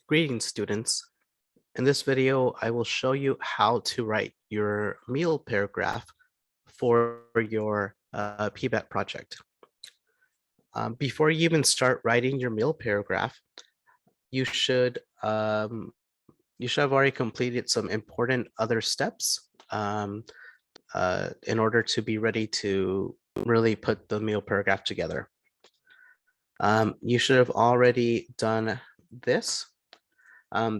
Greetings, students. In this video, I will show you how to write your meal paragraph for your PBAT project. Before you even start writing your meal paragraph, you should have already completed some important other steps in order to be ready to really put the meal paragraph together. You should have already done this.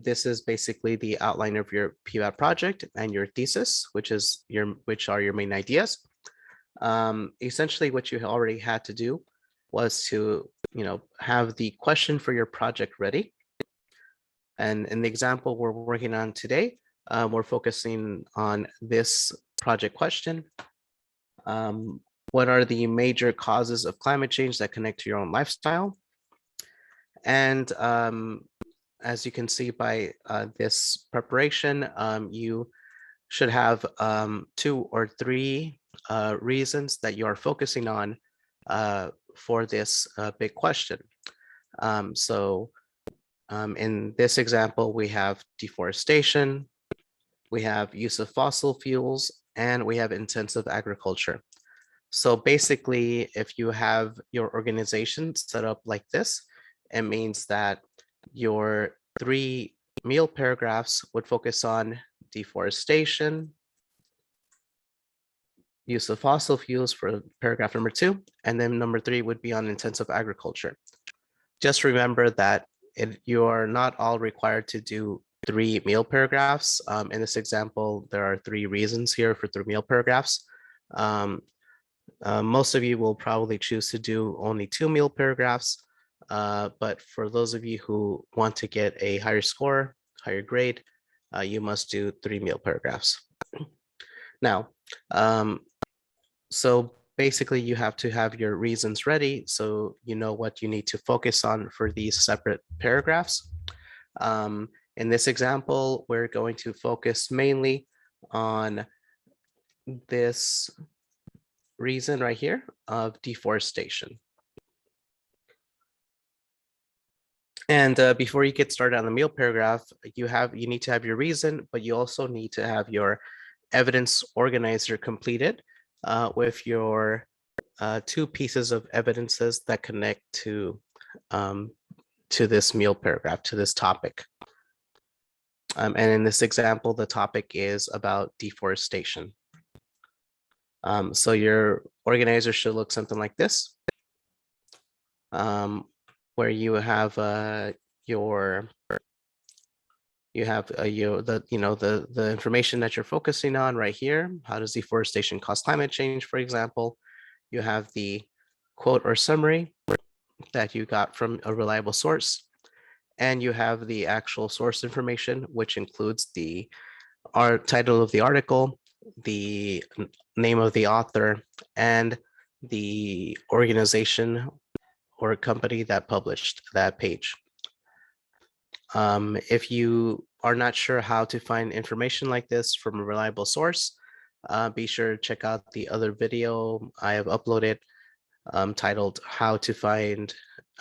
This is basically the outline of your PBAT project and your thesis, which are your main ideas. Essentially, what you already had to do was to have the question for your project ready. And in the example we're working on today, we're focusing on this project question. What are the major causes of climate change that connect to your own lifestyle? And as you can see by this preparation, you should have 2 or 3 reasons that you are focusing on for this big question. In this example, we have deforestation, we have use of fossil fuels, and we have intensive agriculture. So basically, if you have your organization set up like this, it means that your 3 meal paragraphs would focus on deforestation, use of fossil fuels for paragraph number 2, and then number 3 would be on intensive agriculture. Just remember that you are not all required to do 3 meal paragraphs. In this example, there are 3 reasons here for 3 meal paragraphs. Most of you will probably choose to do only 2 meal paragraphs. But for those of you who want to get a higher score, higher grade, you must do 3 meal paragraphs. Now, so basically you have to have your reasons ready so you know what you need to focus on for these separate paragraphs. In this example, we're going to focus mainly on this reason right here of deforestation. And before you get started on the meal paragraph, you need to have your reason, but you also need to have your evidence organizer completed with your 2 pieces of evidences that connect to this meal paragraph, to this topic. And in this example, the topic is about deforestation. So your organizer should look something like this. Where you have the information that you're focusing on right here. How does deforestation cause climate change, for example? You have the quote or summary that you got from a reliable source, and you have the actual source information, which includes the title of the article, the name of the author, and the organization or a company that published that page. If you are not sure how to find information like this from a reliable source, be sure to check out the other video I have uploaded titled How to Find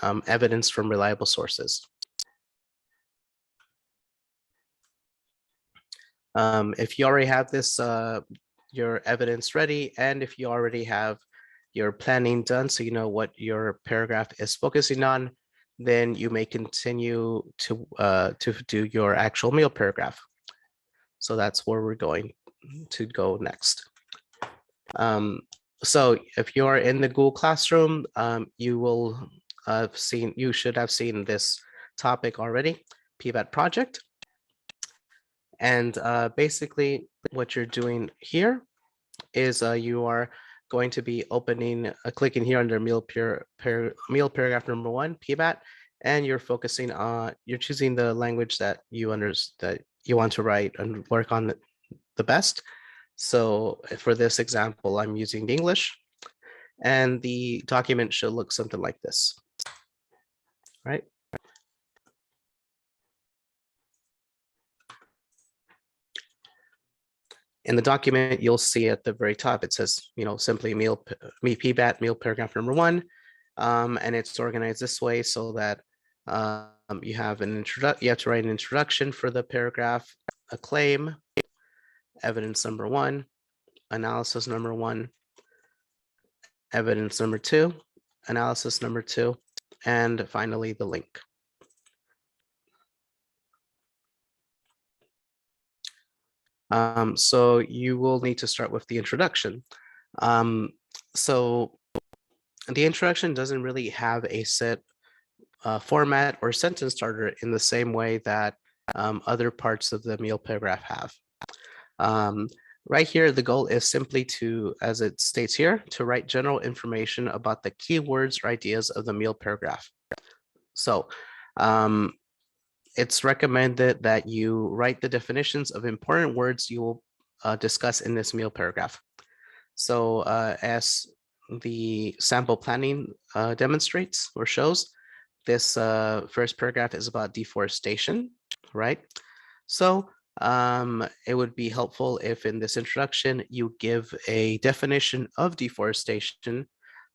Evidence from Reliable Sources. If you already have this, your evidence ready, and if you already have your planning done, so you know what your paragraph is focusing on, then you may continue to do your actual meal paragraph. So that's where we're going to go next. So if you're in the Google Classroom, you should have seen this topic already, PBAT project. And basically what you're doing here is you are going to be clicking here under meal paragraph number 1, PBAT, and you're focusing on, you're choosing the language that you want to write and work on the best. So for this example, I'm using the English, and the document should look something like this, right? In the document, you'll see at the very top, it says, simply PBAT, meal paragraph number 1. And it's organized this way so that You have you have to write an introduction for the paragraph, a claim, evidence number one, analysis number one, evidence number two, analysis number two, and finally the link. So you will need to start with the introduction. So the introduction doesn't really have a set format or sentence starter in the same way that other parts of the meal paragraph have. Right here, the goal is simply to, as it states here, to write general information about the keywords or ideas of the meal paragraph. So it's recommended that you write the definitions of important words you will discuss in this meal paragraph. So as the sample planning demonstrates or shows, this first paragraph is about deforestation, right? So it would be helpful if in this introduction you give a definition of deforestation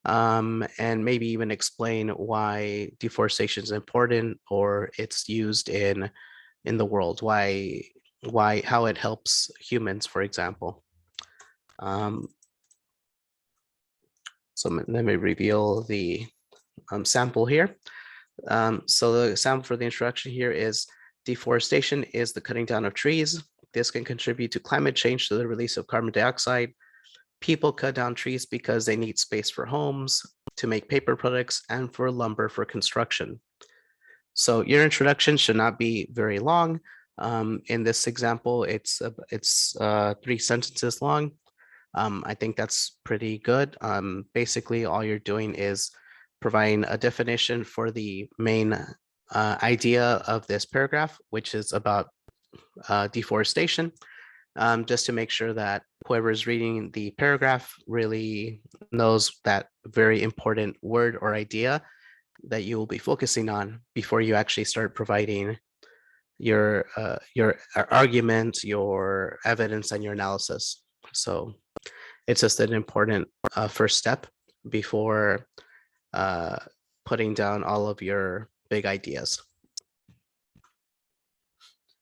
and maybe even explain why deforestation is important or it's used in the world, how it helps humans, for example. So let me reveal the sample here. So the sample for the introduction here is deforestation is the cutting down of trees. This can contribute to climate change through the release of carbon dioxide. People cut down trees because they need space for homes, to make paper products, and for lumber for construction. So your introduction should not be very long. In this example, it's 3 sentences long. I think that's pretty good. Basically, all you're doing is providing a definition for the main idea of this paragraph, which is about deforestation, just to make sure that whoever is reading the paragraph really knows that very important word or idea that you will be focusing on before you actually start providing your argument, your evidence, and your analysis. So it's just an important first step before putting down all of your big ideas.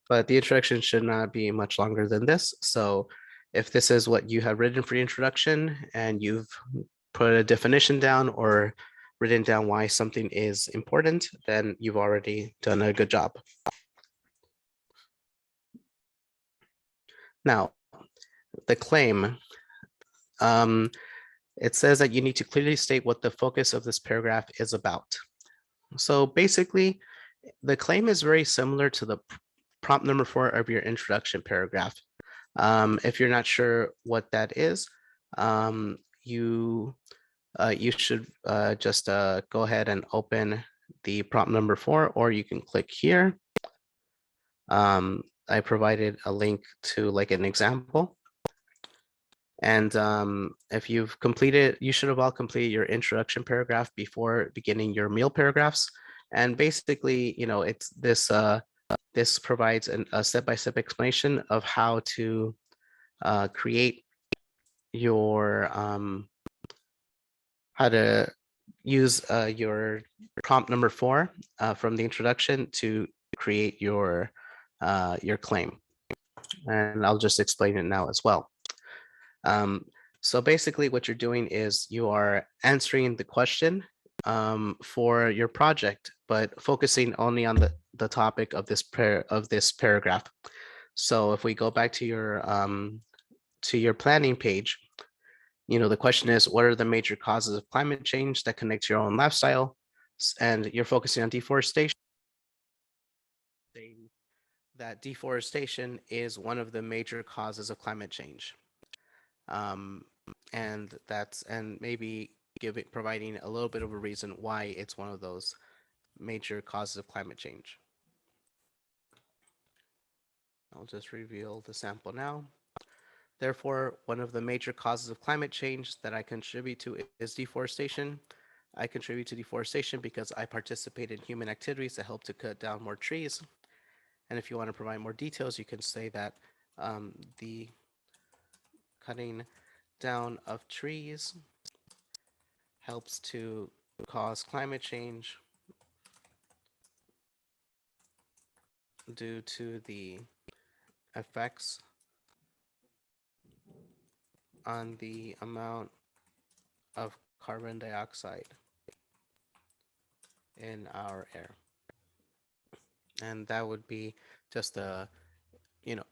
But the introduction should not be much longer than this. So if this is what you have written for the introduction and you've put a definition down or written down why something is important, then you've already done a good job. Now, the claim. It says that you need to clearly state what the focus of this paragraph is about. So basically, the claim is very similar to the prompt number 4 of your introduction paragraph. If you're not sure what that is, you should just go ahead and open the prompt number 4, or you can click here. I provided a link to like an example. And if you've completed, you should have all completed your introduction paragraph before beginning your meal paragraphs. And basically, you know, it's this this provides a step-by-step explanation of how to create your how to use your prompt number 4 from the introduction to create your claim. And I'll just explain it now as well. So basically what you're doing is you are answering the question for your project, but focusing only on the topic of this paragraph. So if we go back to your planning page, you know, the question is, what are the major causes of climate change that connect to your own lifestyle? And you're focusing on deforestation. That deforestation is one of the major causes of climate change. And maybe providing a little bit of a reason why it's one of those major causes of climate change. I'll just reveal the sample now. Therefore, one of the major causes of climate change that I contribute to is deforestation. I contribute to deforestation because I participate in human activities that help to cut down more trees. And if you want to provide more details, you can say that the cutting down of trees helps to cause climate change due to the effects on the amount of carbon dioxide in our air. And that would be just a, you know,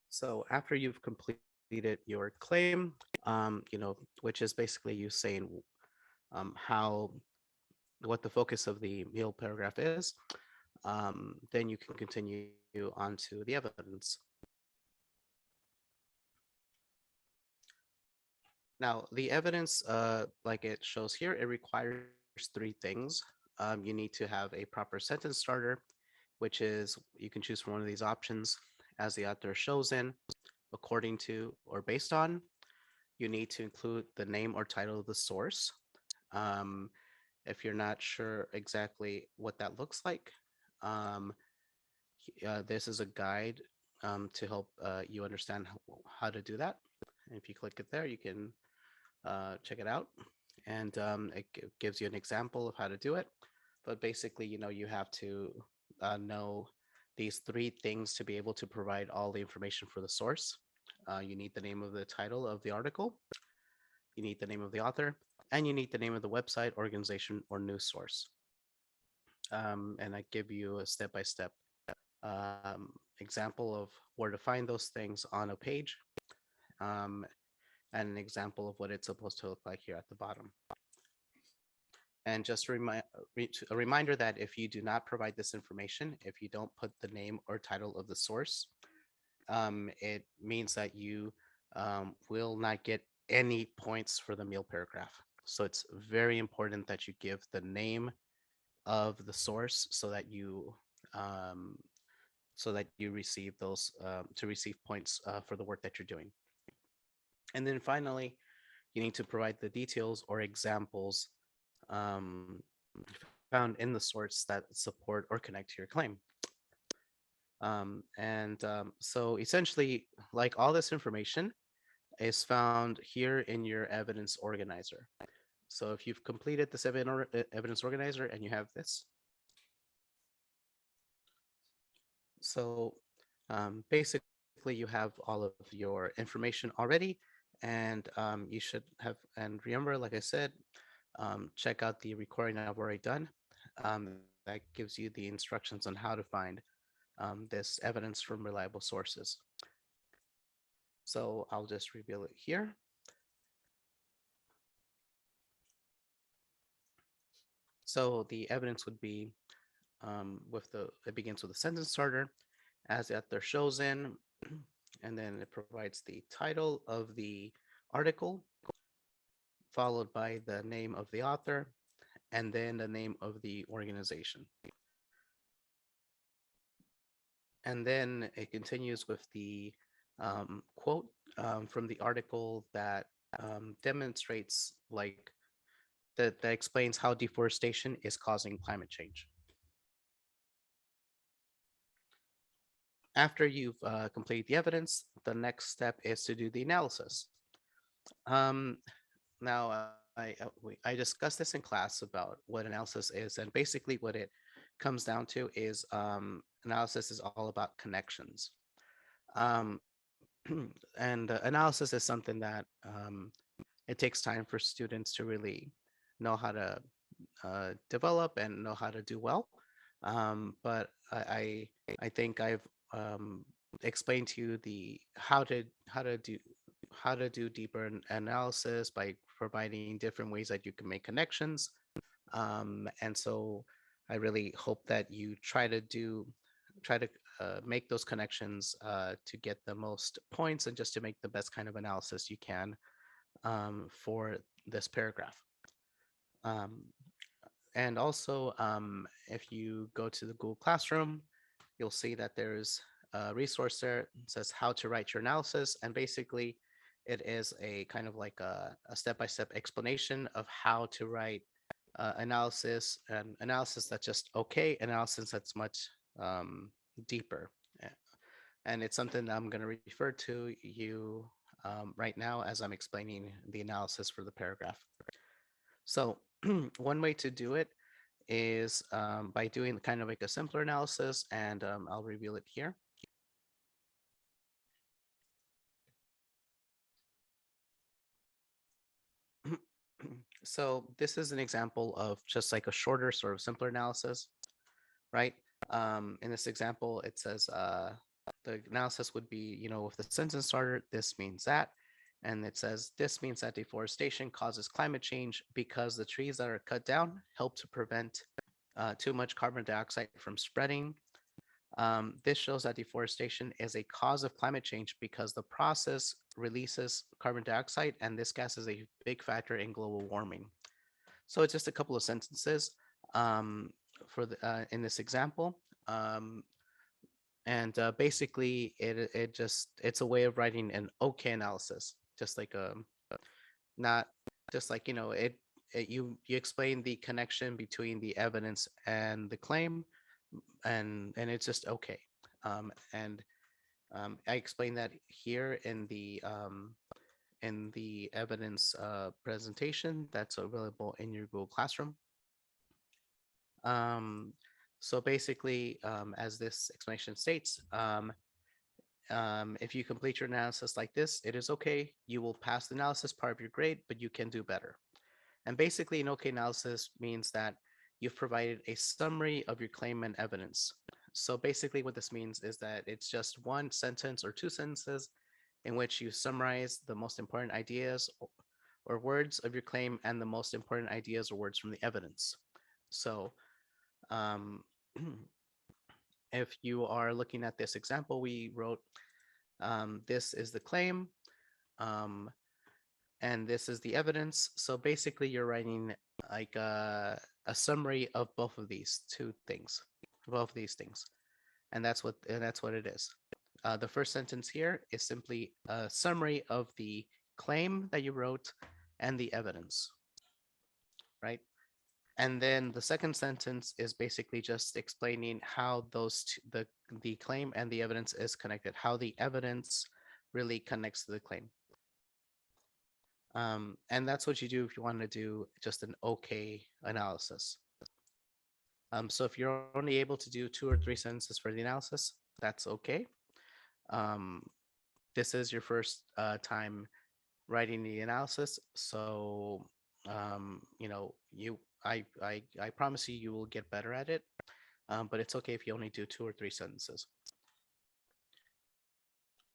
so after you've completed your claim, which is basically you saying how what the focus of the meal paragraph is, then you can continue on to the evidence. Now, the evidence, like it shows here, it requires three things. You need to have a proper sentence starter, which is you can choose from one of these options as the author shows in, according to, or based on. You need to include the name or title of the source. Um, if you're not sure exactly what that looks like, um, this is a guide to help you understand how to do that. And if you click it there, you can check it out. And it gives you an example of how to do it. But basically, you have to know these three things to be able to provide all the information for the source. You need the name of the title of the article, you need the name of the author, and you need the name of the website, organization, or news source. And I give you a step-by-step example of where to find those things on a page, um, and an example of what it's supposed to look like here at the bottom. And just a reminder that if you do not provide this information, if you don't put the name or title of the source, it means that you will not get any points for the meal paragraph. So it's very important that you give the name of the source um, so that you receive those to receive points for the work that you're doing. And then finally, you need to provide the details or examples um, found in the source that support or connect to your claim. So essentially, like all this information is found here in your evidence organizer. So if you've completed this evidence organizer and you have this, so basically you have all of your information already, and you should have, and remember, like I said, check out the recording I've already done. That gives you the instructions on how to find this evidence from reliable sources. So I'll just reveal it here. So the evidence would be it begins with a sentence starter, as the author shows in, and then it provides the title of the article, followed by the name of the author, and then the name of the organization. And then it continues with the quote from the article that demonstrates that explains how deforestation is causing climate change. After you've completed the evidence, the next step is to do the analysis. Um, now, I discussed this in class about what analysis is, and basically what it comes down to is analysis is all about connections. Um, and analysis is something that it takes time for students to really know how to develop and know how to do well. But I think I've explained to you the how to do deeper analysis by providing different ways that you can make connections. And so I really hope that you try to make those connections to get the most points and just to make the best kind of analysis you can for this paragraph. Um, and also, if you go to the Google Classroom, you'll see that there's a resource there that says how to write your analysis. And basically, it is a kind of like a step-by-step explanation of how to write analysis, and analysis that's just okay, analysis that's much deeper. And it's something that I'm going to refer to you right now as I'm explaining the analysis for the paragraph. So one way to do it is by doing kind of like a simpler analysis, and I'll reveal it here. So this is an example of just like a shorter, sort of simpler analysis, right? In this example, it says the analysis would be, with the sentence starter, this means that. And it says, this means that deforestation causes climate change because the trees that are cut down help to prevent too much carbon dioxide from spreading. This shows that deforestation is a cause of climate change because the process releases carbon dioxide, and this gas is a big factor in global warming. So it's just a couple of sentences um, in this example. And basically, it's a way of writing an okay analysis, just like not just like you explain the connection between the evidence and the claim, and it's just okay. And I explained that here in the evidence presentation that's available in your Google Classroom. Um, so basically, as this explanation states, if you complete your analysis like this, it is okay. You will pass the analysis part of your grade, but you can do better. And basically, an okay analysis means that you've provided a summary of your claim and evidence. So basically, what this means is that it's just one sentence or two sentences in which you summarize the most important ideas or words of your claim and the most important ideas or words from the evidence. So um, if you are looking at this example, we wrote, this is the claim, um, and this is the evidence. So basically, you're writing like a summary of both of these two things, both of these things, and that's what it is. The first sentence here is simply a summary of the claim that you wrote and the evidence, right? And then the second sentence is basically just explaining how the claim and the evidence is connected, how the evidence really connects to the claim. And that's what you do if you want to do just an okay analysis. So if you're only able to do 2 or 3 sentences for the analysis, that's okay. Um, this is your first time writing the analysis, so I promise you will get better at it. But it's okay if you only do 2 or 3 sentences.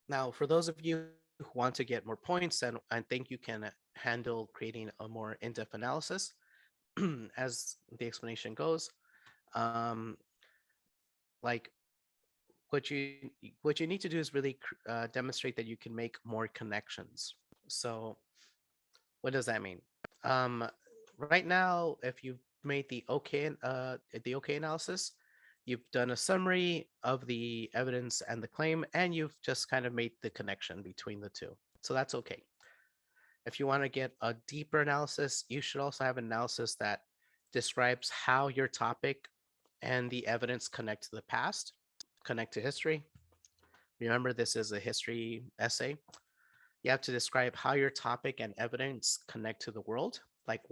Now, for those of you who want to get more points and think you can handle creating a more in-depth analysis, as the explanation goes, um, like what you need to do is really demonstrate that you can make more connections. So what does that mean? Right now, if you've made the okay analysis, you've done a summary of the evidence and the claim, and you've just kind of made the connection between the two. So that's okay. If you want to get a deeper analysis, you should also have an analysis that describes how your topic and the evidence connect to the past, connect to history. Remember, this is a history essay. You have to describe how your topic and evidence connect to the world. Like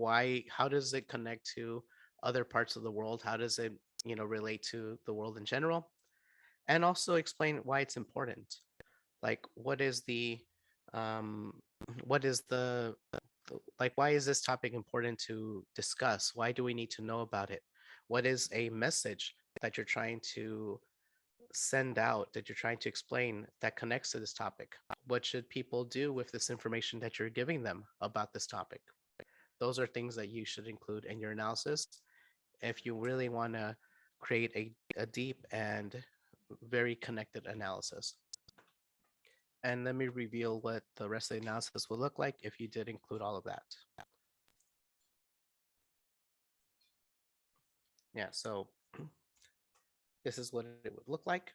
how does it connect to other parts of the world? How does it, relate to the world in general? And also explain why it's important. Like um, what is like, why is this topic important to discuss? Why do we need to know about it? What is a message that you're trying to send out, that you're trying to explain, that connects to this topic? What should people do with this information that you're giving them about this topic? Those are things that you should include in your analysis if you really want to create a deep and very connected analysis. And let me reveal what the rest of the analysis will look like if you did include all of that. Yeah, so this is what it would look like.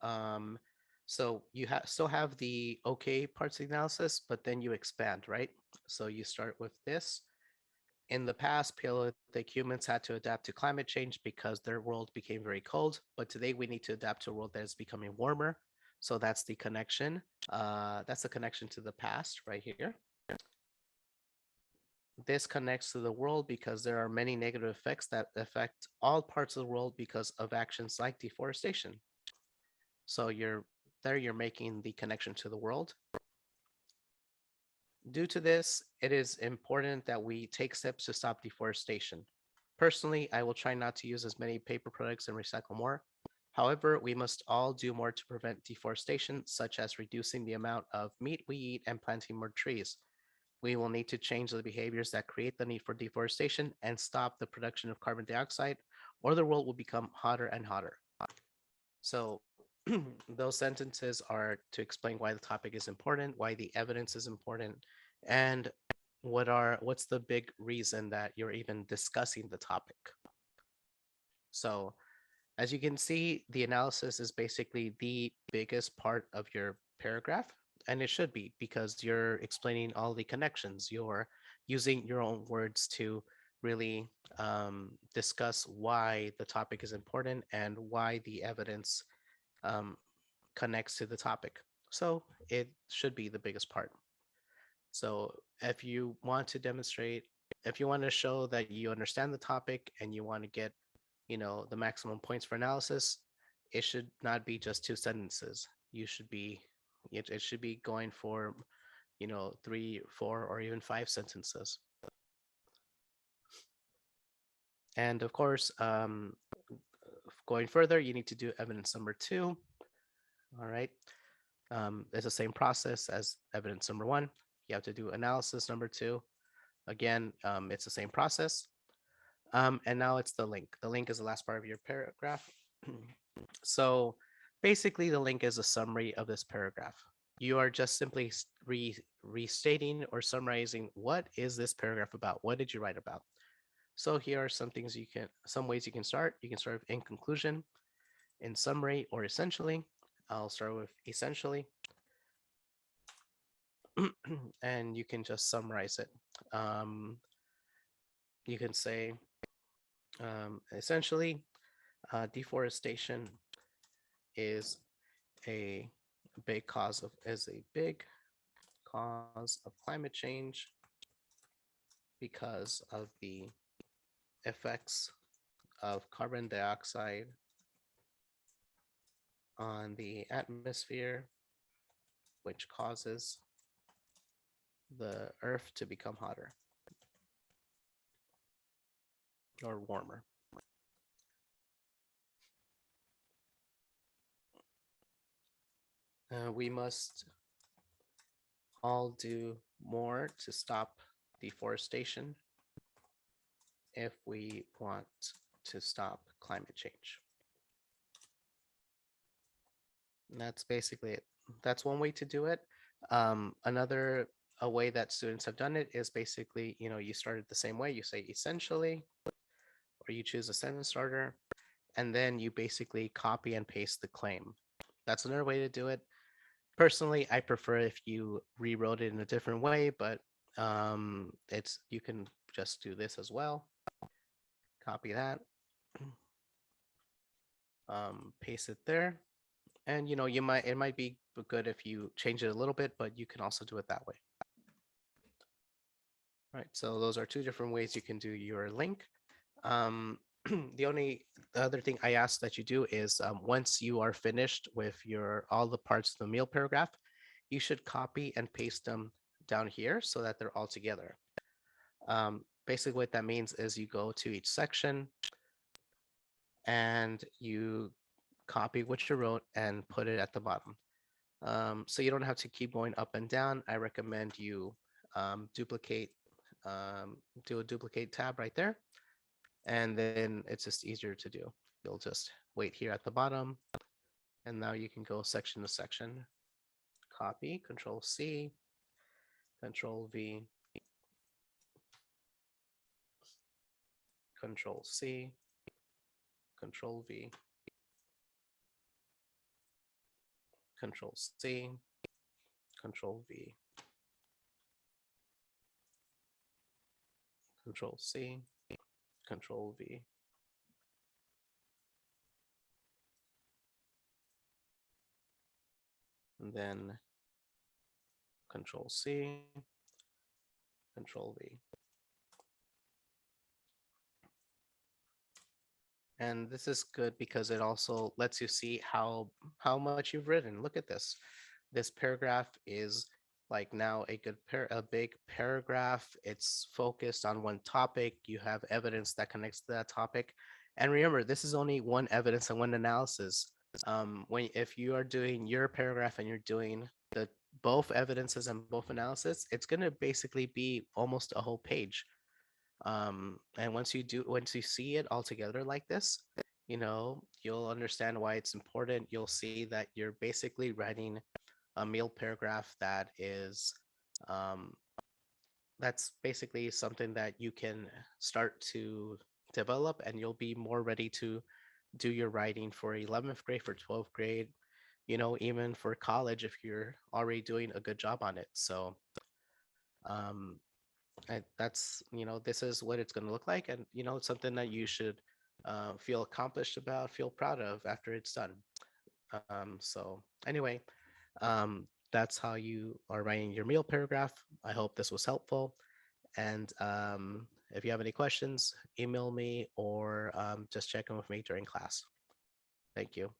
Um, so you still have the okay parts of the analysis, but then you expand, right? So you start with this. In the past, Paleolithic humans had to adapt to climate change because their world became very cold. But today we need to adapt to a world that is becoming warmer. So that's the connection. That's the connection to the past right here. This connects to the world because there are many negative effects that affect all parts of the world because of actions like deforestation. So you're making the connection to the world. Due to this, it is important that we take steps to stop deforestation. Personally, I will try not to use as many paper products and recycle more. However, we must all do more to prevent deforestation, such as reducing the amount of meat we eat and planting more trees. We will need to change the behaviors that create the need for deforestation and stop the production of carbon dioxide, or the world will become hotter and hotter. So those sentences are to explain why the topic is important, why the evidence is important, and what's the big reason that you're even discussing the topic. So as you can see, the analysis is basically the biggest part of your paragraph, and it should be because you're explaining all the connections. You're using your own words to really discuss why the topic is important and why the evidence um, connects to the topic. So it should be the biggest part. So if you want to demonstrate, if you want to show that you understand the topic and you want to get, the maximum points for analysis, it should not be just two sentences. It should be going for, 3, 4, or even 5 sentences. And of course, going further, you need to do evidence number 2. All right. It's the same process as evidence number 1. You have to do analysis number 2. Again, it's the same process. And now it's the link. The link is the last part of your paragraph. So basically, the link is a summary of this paragraph. You are just simply restating or summarizing what is this paragraph about? What did you write about? So here are some ways you can start. You can start with in conclusion, in summary, or essentially. I'll start with essentially. And you can just summarize it. You can say, essentially, deforestation is a big cause of climate change because of the effects of carbon dioxide on the atmosphere, which causes the earth to become hotter or warmer. We must all do more to stop deforestation if we want to stop climate change. And that's basically it. That's one way to do it. Another a way that students have done it is basically, you start it the same way. You say essentially, or you choose a sentence starter, and then you basically copy and paste the claim. That's another way to do it. Personally, I prefer if you rewrote it in a different way, but you can just do this as well. Copy that, paste it there, and it might be good if you change it a little bit, but you can also do it that way. All right, so those are 2 different ways you can do your link. The other thing I ask that you do is once you are finished with all the parts of the meal paragraph, you should copy and paste them down here so that they're all together. Basically what that means is you go to each section and you copy what you wrote and put it at the bottom. So you don't have to keep going up and down. I recommend you do a duplicate tab right there. And then it's just easier to do. You'll just wait here at the bottom. And now you can go section to section. Copy, Control C, Control V, Control C, Control V, Control C, Control V, Control C, Control V. and then Control C, Control V. And this is good because it also lets you see how much you've written. Look at this. This paragraph is like now a big paragraph. It's focused on one topic. You have evidence that connects to that topic. And remember, this is only one evidence and one analysis. When if you are doing your paragraph and you're doing the both evidences and both analysis, it's going to basically be almost a whole page. And once you see it all together like this, you'll understand why it's important. You'll see that you're basically writing a meal paragraph um, that's basically something that you can start to develop, and you'll be more ready to do your writing for 11th grade, for 12th grade, even for college if you're already doing a good job on it. So um, this is what it's going to look like, and it's something that you should feel accomplished about, feel proud of after it's done. So anyway, that's how you are writing your meal paragraph. I hope this was helpful, and if you have any questions, email me or just check in with me during class. Thank you.